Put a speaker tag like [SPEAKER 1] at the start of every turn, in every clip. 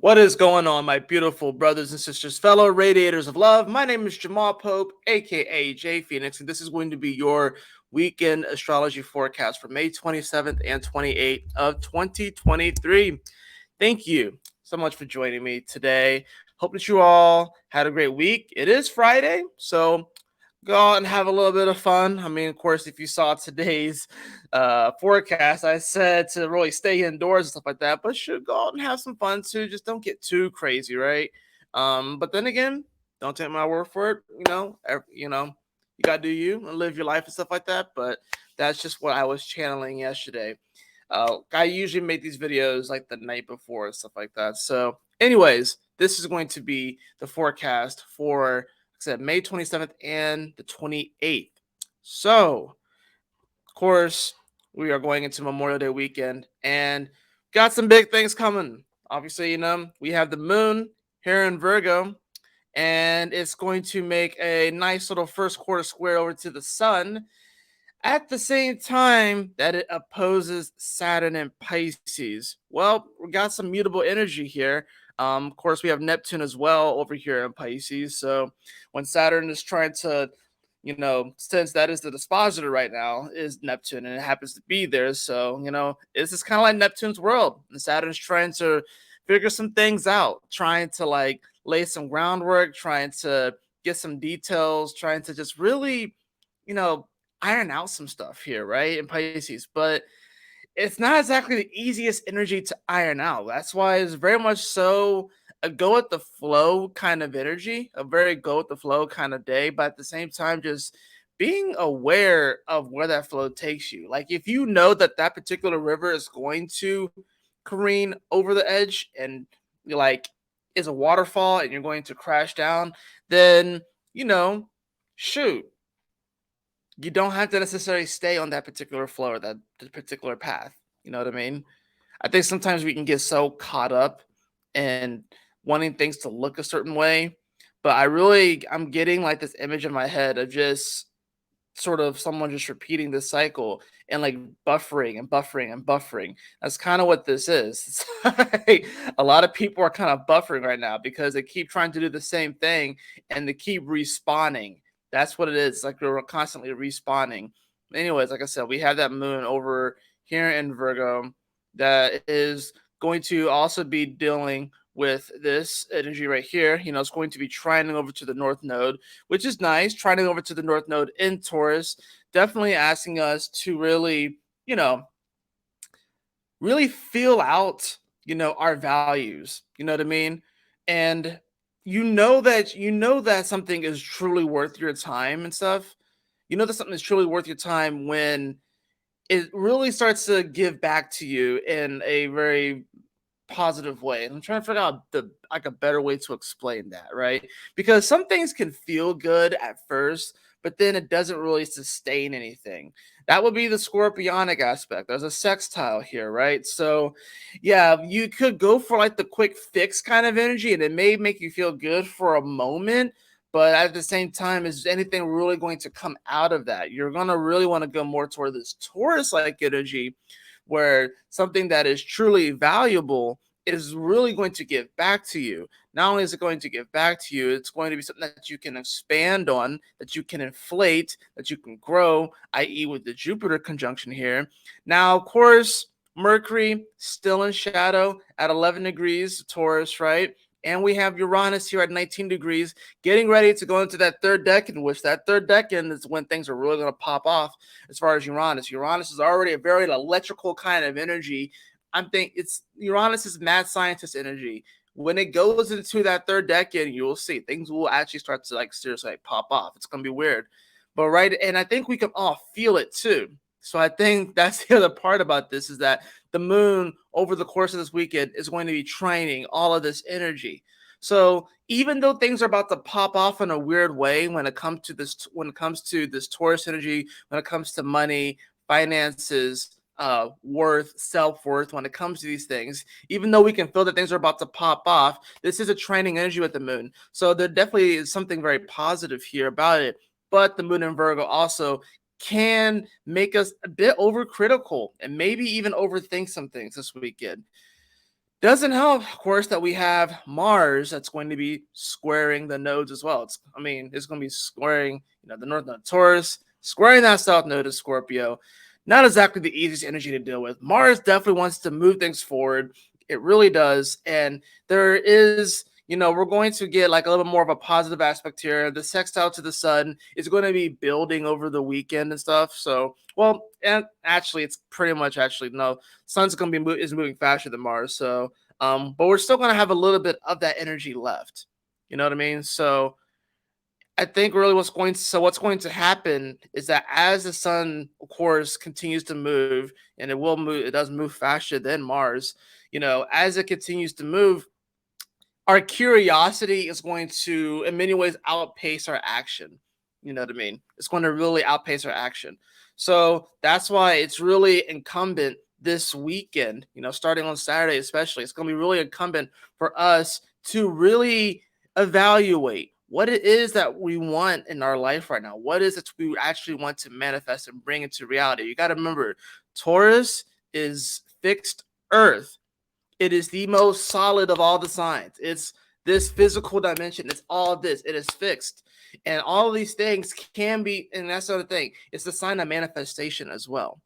[SPEAKER 1] What is going on, my beautiful brothers and sisters, fellow radiators of love? My name is Jamal Pope, aka J Phoenix, and this is going to be your weekend astrology forecast for May 27th and 28th of 2023. Thank you so much for joining me today. Hope that you all had a great week. It is Friday, so go out and have a little bit of fun. I mean, of course, if you saw today's forecast, I said to really stay indoors and stuff like that, but should go out and have some fun too. Just don't get too crazy, right? But then again, don't take my word for it. You gotta do you and live your life and stuff like that. But that's just what I was channeling yesterday. I usually make these videos like the night before and stuff like that. So, anyways, this is going to be the forecast for said May 27th and the 28th. So, of course, we are going into Memorial Day weekend and got some big things coming. Obviously, we have the moon here in Virgo, and it's going to make a nice little first quarter square over to the sun at the same time that it opposes Saturn and Pisces. Well, we got some mutable energy here. Of course, we have Neptune as well over here in Pisces. So when Saturn is trying to, since that is the dispositor right now, is Neptune, and it happens to be there. So, this is kind of like Neptune's world. And Saturn's trying to figure some things out, trying to like lay some groundwork, trying to get some details, trying to just really, you know, iron out some stuff here, right? In Pisces, but it's not exactly the easiest energy to iron out. That's why it's very much so a go with the flow kind of energy, a very go with the flow kind of day, but at the same time, just being aware of where that flow takes you. Like if you know that that particular river is going to careen over the edge and you're like is a waterfall and you're going to crash down, then shoot, you don't have to necessarily stay on that particular flow or that particular path. You know what I mean? I think sometimes we can get so caught up in wanting things to look a certain way, but I'm getting like this image in my head of just sort of someone just repeating this cycle and like buffering and buffering and buffering. That's kind of what this is. It's like a lot of people are kind of buffering right now because they keep trying to do the same thing and they keep respawning. That's what it is. Like we're constantly respawning. Anyways, like I said, we have that moon over here in Virgo that is going to also be dealing with this energy right here. It's going to be trining over to the North Node, which is nice. Trining over to the North Node in Taurus, definitely asking us to really, really feel out, our values. You know what I mean? And you know that something is truly worth your time and stuff. You know that something is truly worth your time when it really starts to give back to you in a very positive way. And I'm trying to figure out a better way to explain that, right? Because some things can feel good at first, but then it doesn't really sustain anything. That would be the scorpionic aspect. There's a sextile here, right? So, yeah, you could go for like the quick fix kind of energy, and it may make you feel good for a moment. But at the same time, is anything really going to come out of that? You're going to really want to go more toward this Taurus like energy where something that is truly valuable is really going to give back to you. Not only is it going to give back to you, it's going to be something that you can expand on, that you can inflate, that you can grow, i.e., with the Jupiter conjunction here. Now, of course, Mercury still in shadow at 11 degrees Taurus, right? And we have Uranus here at 19 degrees, getting ready to go into that third decan, which that third decan is when things are really going to pop off as far as Uranus. Uranus is already a very electrical kind of energy. I'm thinking it's Uranus is mad scientist energy. When it goes into that third decade, you will see things will actually start to like seriously like pop off. It's gonna be weird, but right, and I think we can all feel it too. So I think that's the other part about this is that the moon over the course of this weekend is going to be training all of this energy. So even though things are about to pop off in a weird way when it comes to this Taurus energy, when it comes to money, finances, worth, self-worth, when it comes to these things, even though we can feel that things are about to pop off, this is a training energy with the moon. So there definitely is something very positive here about it. But the moon in Virgo also can make us a bit overcritical and maybe even overthink some things this weekend. Doesn't help, of course, that we have Mars that's going to be squaring the nodes as well. It's going to be squaring, the North Node of Taurus, squaring that South Node of Scorpio. Not exactly the easiest energy to deal with. Mars definitely wants to move things forward. It really does. And there is, we're going to get like a little bit more of a positive aspect here. The sextile to the sun is going to be building over the weekend and stuff. So, well, and actually, it's pretty much actually no. Sun's going to be is moving faster than Mars. So, but we're still going to have a little bit of that energy left. You know what I mean? So, I think really what's going to happen is that as the sun, of course, continues to move, and it will move, it does move faster than Mars. As it continues to move, our curiosity is going to, in many ways, outpace our action. You know what I mean? It's going to really outpace our action. So that's why it's really incumbent this weekend, starting on Saturday, especially, it's going to be really incumbent for us to really evaluate what it is that we want in our life right now. What is it we actually want to manifest and bring into reality? You got to remember, Taurus is fixed earth. It is the most solid of all the signs. It's this physical dimension. It's all this. It is fixed. And all of these things can be, and that's the other thing, it's the sign of manifestation as well.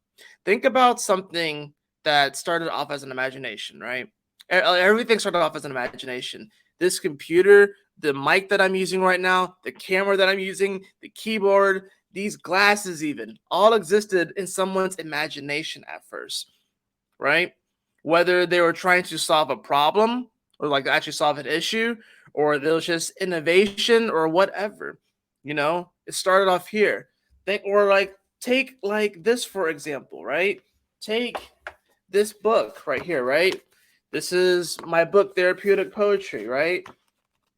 [SPEAKER 1] Think about something that started off as an imagination, right? Everything started off as an imagination. This computer, the mic that I'm using right now, the camera that I'm using, the keyboard, these glasses even, all existed in someone's imagination at first, right? Whether they were trying to solve a problem or like actually solve an issue, or there was just innovation or whatever. It started off here. Take like this for example, right? Take this book right here, right? This is my book, Therapeutic Poetry, right?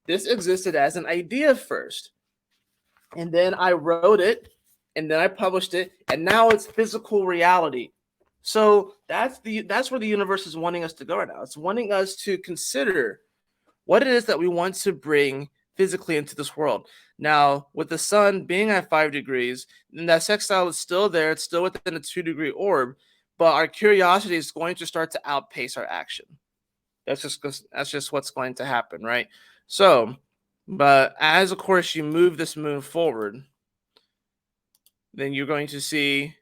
[SPEAKER 1] This existed as an idea first, and then I wrote it, and then I published it, and now it's physical reality. So that's where the universe is wanting us to go right now. It's wanting us to consider what it is that we want to bring physically into this world. Now, with the sun being at 5 degrees, and that sextile is still there, it's still within a 2-degree orb, but our curiosity is going to start to outpace our action. That's just what's going to happen, right? So, but as of course you move this moon forward, then you're going to see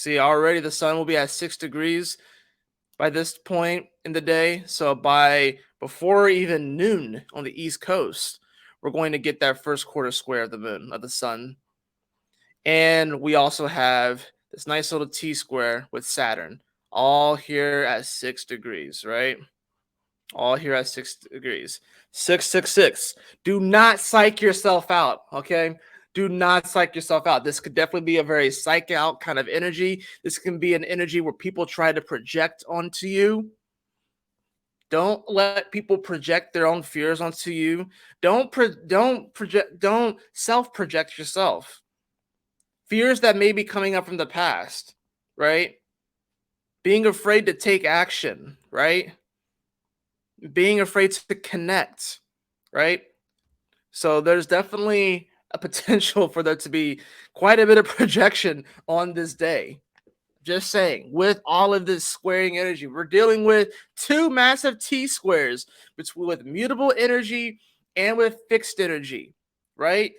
[SPEAKER 1] already the sun will be at 6 degrees by this point in the day. So by before even noon on the East Coast, we're going to get that first quarter square of the moon, of the sun. And we also have this nice little T square with Saturn, all here at 6 degrees, right? All here at 6 degrees. 666. Do not psych yourself out, okay? Do not psych yourself out. This could definitely be a very psych out kind of energy. This can be an energy where people try to project onto you. Don't let people project their own fears onto you. Don't self-project yourself. Fears that may be coming up from the past, right? Being afraid to take action, right? Being afraid to connect, right? So there's definitely a potential for there to be quite a bit of projection on this day. Just saying, with all of this squaring energy, we're dealing with two massive T squares with mutable energy and with fixed energy, right?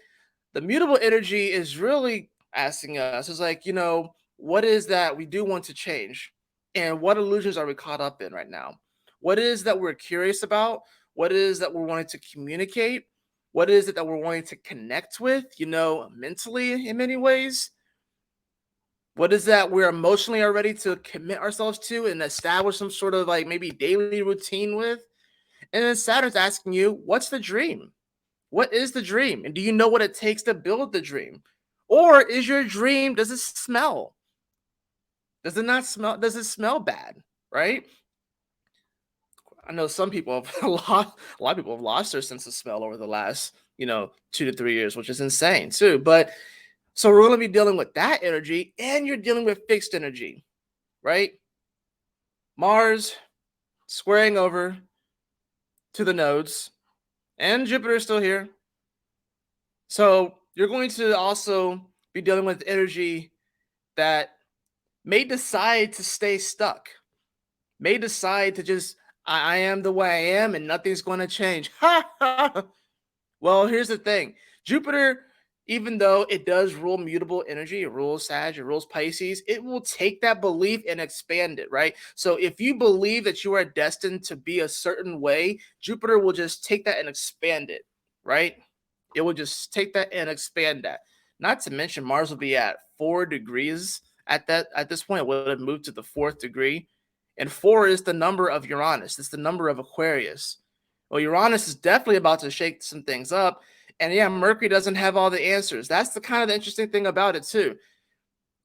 [SPEAKER 1] The mutable energy is really asking us, is like, what is that we do want to change? And what illusions are we caught up in right now? What is that we're curious about? What is that we're wanting to communicate? What is it that we're wanting to connect with, mentally in many ways? What is that we're emotionally are ready to commit ourselves to and establish some sort of like maybe daily routine with? And then Saturn's asking you, what's the dream? What is the dream? And do you know what it takes to build the dream? Or is your dream, does it smell? Does it not smell? Does it smell bad? Right? I know some people have a lot of people have lost their sense of smell over the last, 2 to 3 years, which is insane too. But so we're going to be dealing with that energy, and you're dealing with fixed energy, right? Mars squaring over to the nodes, and Jupiter is still here. So you're going to also be dealing with energy that may decide to stay stuck, may decide to just, I am the way I am and nothing's going to change. Ha ha. Well, here's the thing. Jupiter, even though it does rule mutable energy, it rules Sag, it rules Pisces, it will take that belief and expand it, right? So if you believe that you are destined to be a certain way, Jupiter will just take that and expand it, right? It will just take that and expand that. Not to mention Mars will be at 4 degrees at this point. It would have moved to the fourth degree. And four is the number of Uranus. It's the number of Aquarius. Well, Uranus is definitely about to shake some things up. And yeah, Mercury doesn't have all the answers. That's the kind of the interesting thing about it, too.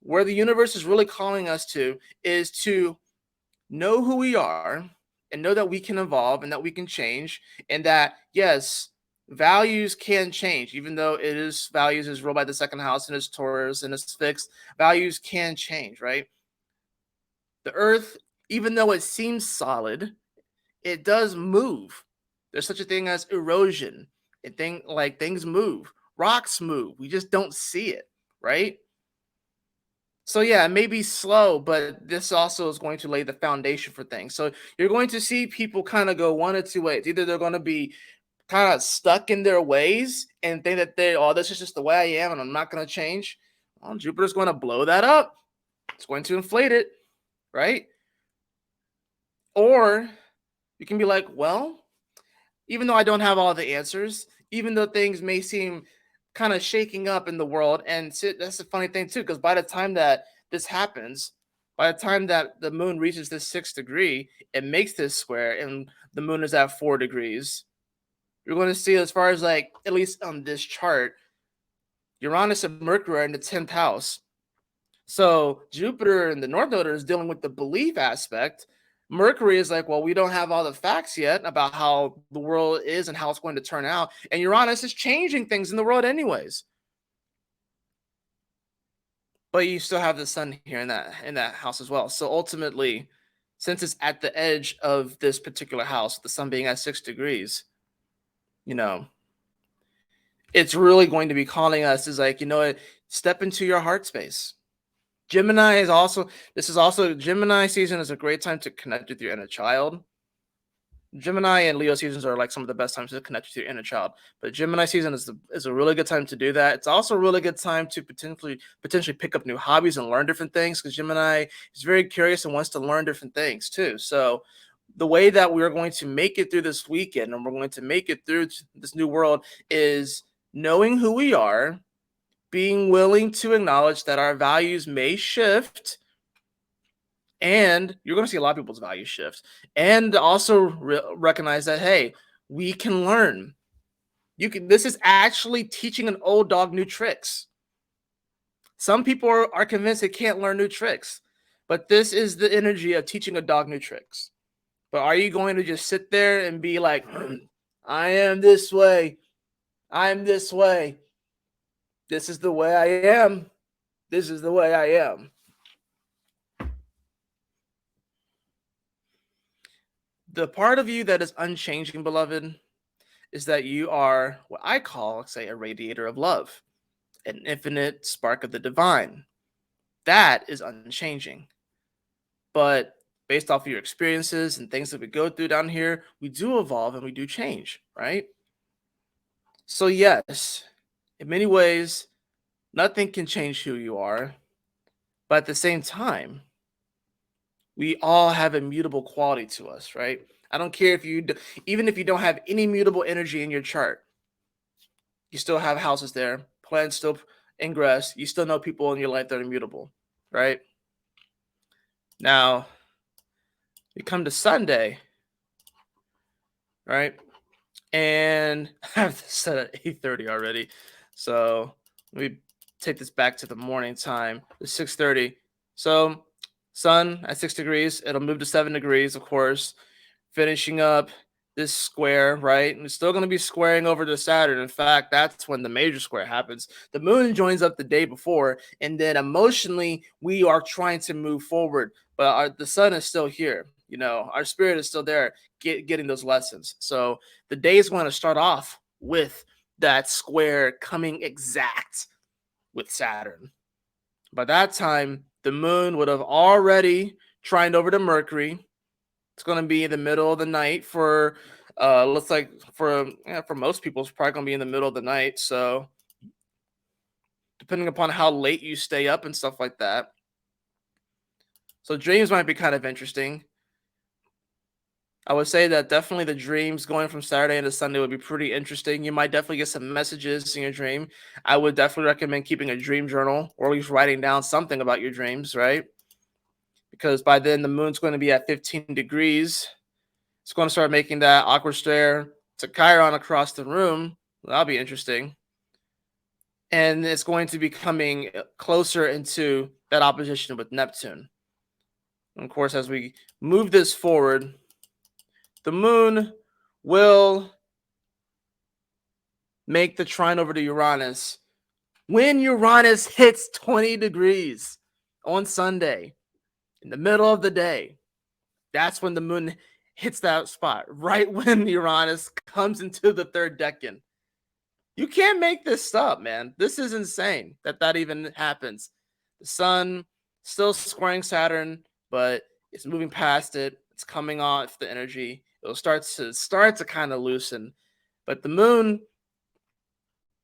[SPEAKER 1] Where the universe is really calling us to is to know who we are and know that we can evolve and that we can change. And that, yes, values can change, even though it is values is ruled by the second house and it's Taurus and it's fixed. Values can change, right? The earth, even though it seems solid, it does move. There's such a thing as erosion. Things move. Rocks move. We just don't see it, right? So yeah, it may be slow, but this also is going to lay the foundation for things. So you're going to see people kind of go one or two ways. Either they're going to be kind of stuck in their ways and think that this is just the way I am and I'm not going to change. Well, Jupiter's going to blow that up. It's going to inflate it, right? Or you can be like, well, even though I don't have all the answers, even though things may seem kind of shaking up in the world, and that's the funny thing too, because by the time that this happens, by the time that the moon reaches this 6th degree, it makes this square, and the moon is at 4 degrees. You're going to see, as far as like at least on this chart, Uranus and Mercury are in the 10th house. So Jupiter in the North Node is dealing with the belief aspect. Mercury is like, well, we don't have all the facts yet about how the world is and how it's going to turn out. And Uranus is changing things in the world anyways. But you still have the sun here in that house as well. So ultimately, since it's at the edge of this particular house, the sun being at 6 degrees, you know, it's really going to be calling us is like, step into your heart space. Gemini is also Gemini season is a great time to connect with your inner child. Gemini and Leo seasons are like some of the best times to connect with your inner child. But Gemini season is a really good time to do that. It's also a really good time to potentially pick up new hobbies and learn different things, because Gemini is very curious and wants to learn different things too. So the way that we're going to make it through this weekend and we're going to make it through this new world is knowing who we are, being willing to acknowledge that our values may shift, and you're going to see a lot of people's values shift, and also recognize that, hey, we can learn. This is actually teaching an old dog new tricks. Some people are convinced they can't learn new tricks, but this is the energy of teaching a dog new tricks. But are you going to just sit there and be like, I am this way, I'm this way, this is the way I am, this is the way I am? The part of you that is unchanging, beloved, is that you are what I call, say, a radiator of love, an infinite spark of the divine. That is unchanging. But based off of your experiences and things that we go through down here, we do evolve and we do change, right? So, yes, in many ways, nothing can change who you are. But at the same time, we all have immutable quality to us, right? I don't care even if you don't have any mutable energy in your chart, you still have houses there, plants still ingress, you still know people in your life that are immutable, right? Now, we come to Sunday, right? And I have this set at 8:30 already. So let me take this back to the morning time, the 6:30. So sun at 6 degrees, it'll move to 7 degrees, of course, finishing up this square, right? And it's still going to be squaring over to Saturn. In fact, that's when the major square happens. The moon joins up the day before, and then emotionally, we are trying to move forward, but the sun is still here. Our spirit is still there, getting those lessons. So the day is going to start off with that square coming exact with Saturn. By that time, the moon would have already trined over to Mercury. It's going to be in the middle of the night for looks like for most people it's probably going to be in the middle of the night. So depending upon how late you stay up and stuff like that. So dreams might be kind of interesting. I would say that definitely the dreams going from Saturday into Sunday would be pretty interesting. You might definitely get some messages in your dream. I would definitely recommend keeping a dream journal or at least writing down something about your dreams, right? Because by then the moon's going to be at 15 degrees. It's going to start making that awkward stare to Chiron across the room. That'll be interesting. And it's going to be coming closer into that opposition with Neptune. And of course, as we move this forward, the moon will make the trine over to Uranus when Uranus hits 20 degrees on Sunday in the middle of the day. That's when the moon hits that spot, right when Uranus comes into the third decan. You can't make this up, man. This is insane that even happens. The sun still squaring Saturn, but it's moving past it. It's coming off the energy. It'll start to kind of loosen, but the moon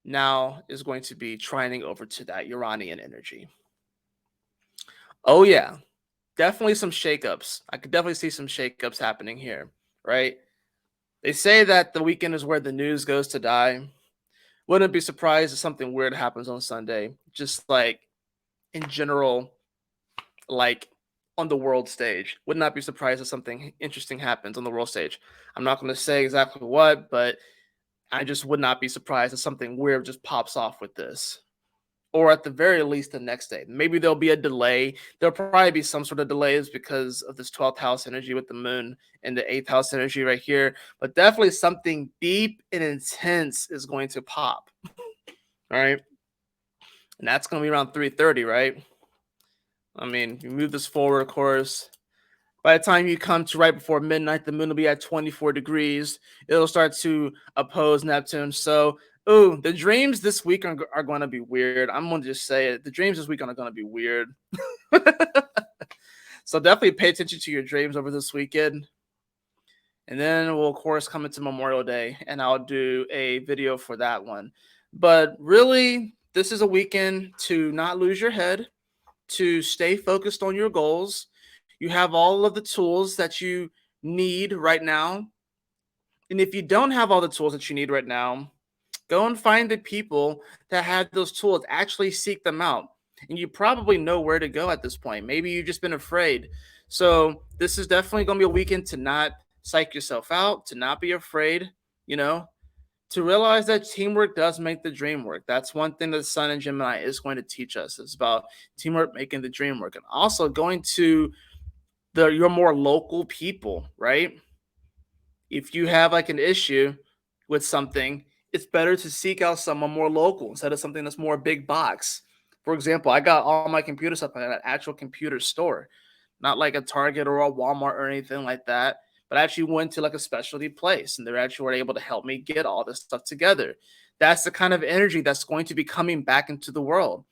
[SPEAKER 1] now is going to be trining over to that Uranian energy. Oh yeah, definitely some shakeups. I could definitely see some shakeups happening here, right? They say that the weekend is where the news goes to die. Wouldn't be surprised if something weird happens on Sunday, just like in general, like on the world stage. Would not be surprised if something interesting happens on the world stage. I'm not going to say exactly what, but I just would not be surprised if something weird just pops off with this. Or at the very least, the next day. Maybe there'll be a delay. There'll probably be some sort of delays because of this 12th house energy with the moon and the 8th house energy right here. But definitely something deep and intense is going to pop. All right. And that's going to be around 3:30, right? I mean, you move this forward, of course. By the time you come to right before midnight, the moon will be at 24 degrees. It'll start to oppose Neptune. So, the dreams this week are going to be weird. I'm going to just say it. The dreams this week are going to be weird. So definitely pay attention to your dreams over this weekend. And then we'll, of course, come into Memorial Day, and I'll do a video for that one. But really, this is a weekend to not lose your head, to stay focused on your goals. You have all of the tools that you need right now. And if you don't have all the tools that you need right now, go and find the people that have those tools. Actually seek them out. And you probably know where to go at this point. Maybe you've just been afraid. So this is definitely going to be a weekend to not psych yourself out, to not be afraid, to realize that teamwork does make the dream work. That's one thing that the Sun and Gemini is going to teach us. It's about teamwork making the dream work. And also going to your more local people, right? If you have like an issue with something, it's better to seek out someone more local instead of something that's more big box. For example, I got all my computer stuff at an actual computer store, not like a Target or a Walmart or anything like that. But I actually went to like a specialty place and they actually were able to help me get all this stuff together. That's the kind of energy that's going to be coming back into the world,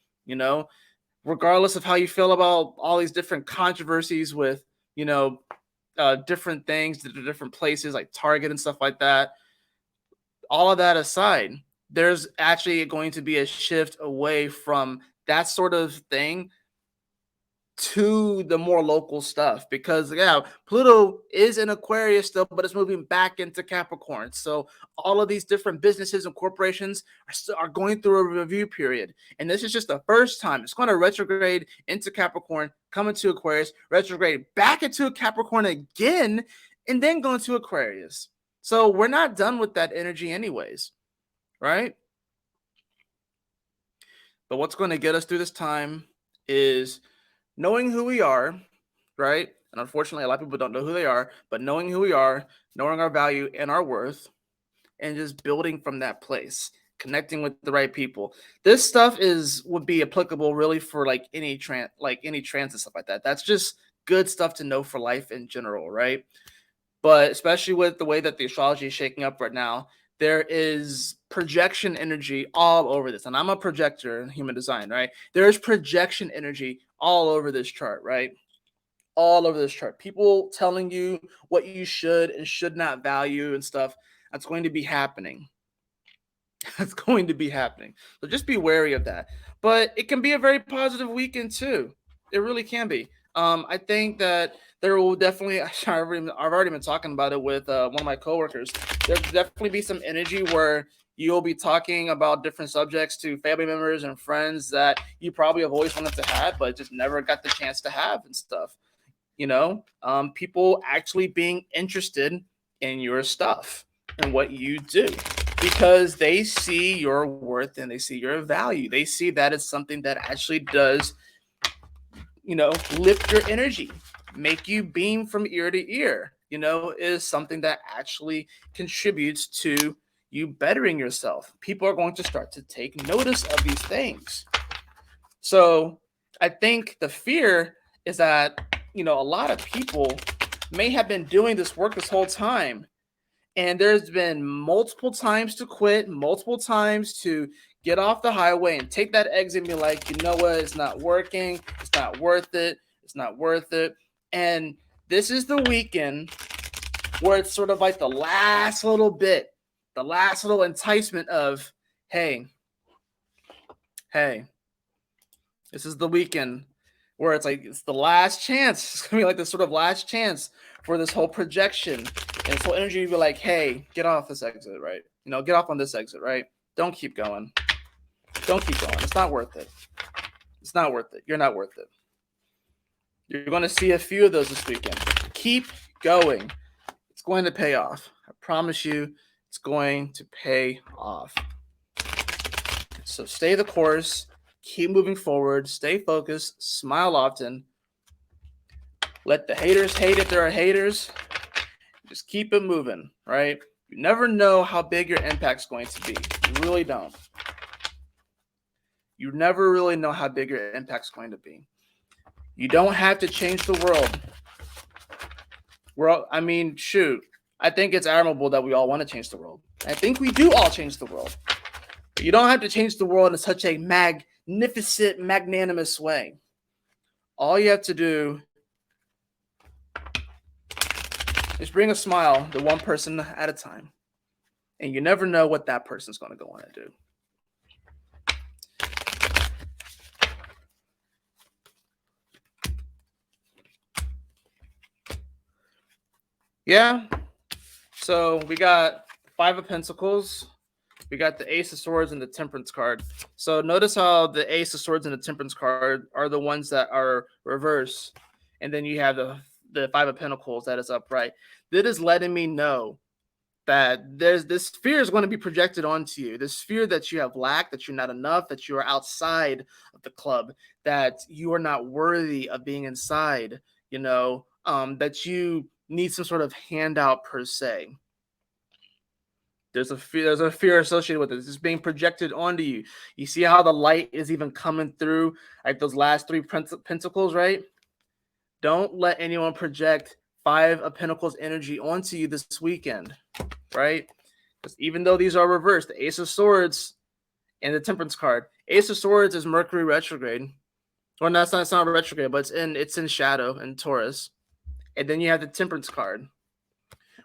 [SPEAKER 1] regardless of how you feel about all these different controversies with, different things, different places like Target and stuff like that. All of that aside, there's actually going to be a shift away from that sort of thing to the more local stuff because Pluto is in Aquarius still, but it's moving back into Capricorn. So all of these different businesses and corporations are going through a review period, and this is just the first time it's going to retrograde into Capricorn, come into Aquarius, retrograde back into Capricorn again, and then go into Aquarius. So we're not done with that energy anyways, right? But what's going to get us through this time is knowing who we are, right? And unfortunately, a lot of people don't know who they are, but knowing who we are, knowing our value and our worth, and just building from that place, connecting with the right people. This stuff would be applicable really for like any trans and stuff like that. That's just good stuff to know for life in general, right? But especially with the way that the astrology is shaking up right now, there is projection energy all over this. And I'm a projector in human design, right? There's projection energy all over this chart, right? all over this chart. People telling you what you should and should not value and stuff. That's going to be happening. That's going to be happening. So just be wary of that. But it can be a very positive weekend too. It really can be. I think that there will definitely. I've already been talking about it with one of my coworkers. There'll definitely be some energy where you'll be talking about different subjects to family members and friends that you probably have always wanted to have, but just never got the chance to have and stuff. People actually being interested in your stuff and what you do because they see your worth and they see your value. They see that it's something that actually does, lift your energy, make you beam from ear to ear, is something that actually contributes to you bettering yourself. People are going to start to take notice of these things. So I think the fear is that, a lot of people may have been doing this work this whole time. And there's been multiple times to quit, multiple times to get off the highway and take that exit and be like, you know what, it's not working. It's not worth it. It's not worth it. And this is the weekend where it's sort of like the last little bit, the last little enticement of, hey, this is the weekend where it's like it's the last chance. It's gonna be like this sort of last chance for this whole projection and so energy to be like, hey, get off this exit, right? Get off on this exit, right? Don't keep going. Don't keep going. It's not worth it. It's not worth it. You're not worth it. You're going to see a few of those this weekend. Keep going. It's going to pay off. I promise you, it's going to pay off. So stay the course. Keep moving forward. Stay focused. Smile often. Let the haters hate if there are haters. Just keep it moving, right? You never know how big your impact's going to be. You really don't. You never really know how big your impact's going to be. You don't have to change the world. I think it's admirable that we all want to change the world. I think we do all change the world. But you don't have to change the world in such a magnificent, magnanimous way. All you have to do is bring a smile to one person at a time. And you never know what that person's going to go on and do. Yeah. So we got Five of Pentacles. We got the Ace of Swords and the Temperance card. So notice how the Ace of Swords and the Temperance card are the ones that are reverse. And then you have the Five of Pentacles that is upright. That is letting me know that there's this fear is going to be projected onto you. This fear that you have lack, that you're not enough, that you are outside of the club, that you are not worthy of being inside, that you need some sort of handout per se. There's a fear associated with it. It's being projected onto you. You see how the light is even coming through, like those last three pentacles, right? Don't let anyone project Five of Pentacles energy onto you this weekend, right? Because even though these are reversed, the Ace of Swords and the Temperance card. Ace of Swords is Mercury retrograde. Well, no, it's not retrograde, but it's in shadow in Taurus. And then you have the Temperance card,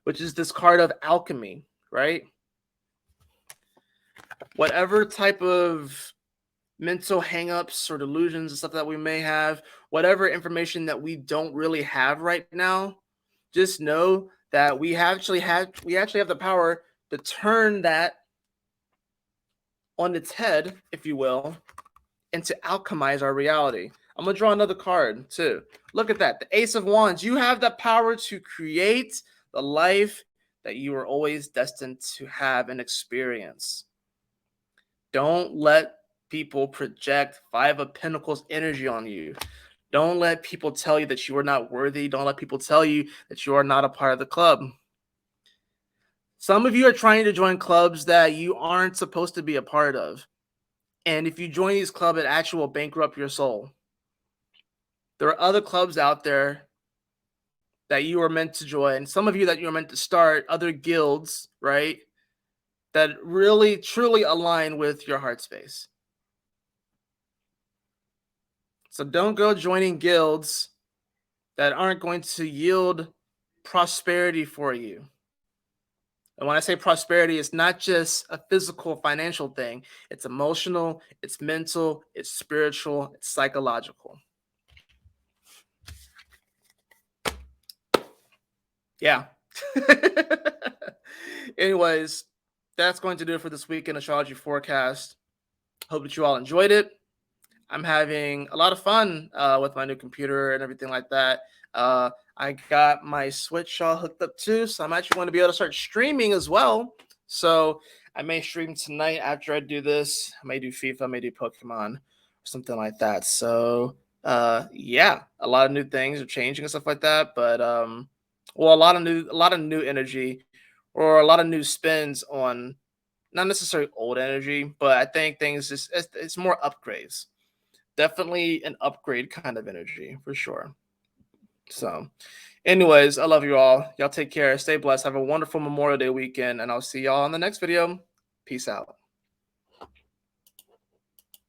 [SPEAKER 1] which is this card of alchemy, right? Whatever type of mental hangups or delusions and stuff that we may have, whatever information that we don't really have right now, just know that we actually have the power to turn that on its head, if you will, and to alchemize our reality. I'm going to draw another card too. Look at that. The Ace of Wands. You have the power to create the life that you were always destined to have and experience. Don't let people project Five of Pentacles energy on you. Don't let people tell you that you are not worthy. Don't let people tell you that you are not a part of the club. Some of you are trying to join clubs that you aren't supposed to be a part of. And if you join these clubs, it actually will bankrupt your soul. There are other clubs out there that you are meant to join. Some of you that you are meant to start, other guilds, right? That really, truly align with your heart space. So don't go joining guilds that aren't going to yield prosperity for you. And when I say prosperity, it's not just a physical, financial thing. It's emotional, it's mental, it's spiritual, it's psychological. Yeah. Anyways, that's going to do it for this weekend astrology forecast. Hope that you all enjoyed it. I'm having a lot of fun with my new computer and everything like that. I got my Switch all hooked up too, so I'm actually going to be able to start streaming as well. So I may stream tonight after I do this. I may do FIFA, I may do Pokemon, or something like that. So yeah, a lot of new things are changing and stuff like that. But well, a lot of new energy, or a lot of new spins on not necessarily old energy, but I think things just it's more upgrades, definitely an upgrade kind of energy for sure. So, anyways, I love you all. Y'all take care. Stay blessed. Have a wonderful Memorial Day weekend, and I'll see y'all in the next video. Peace out.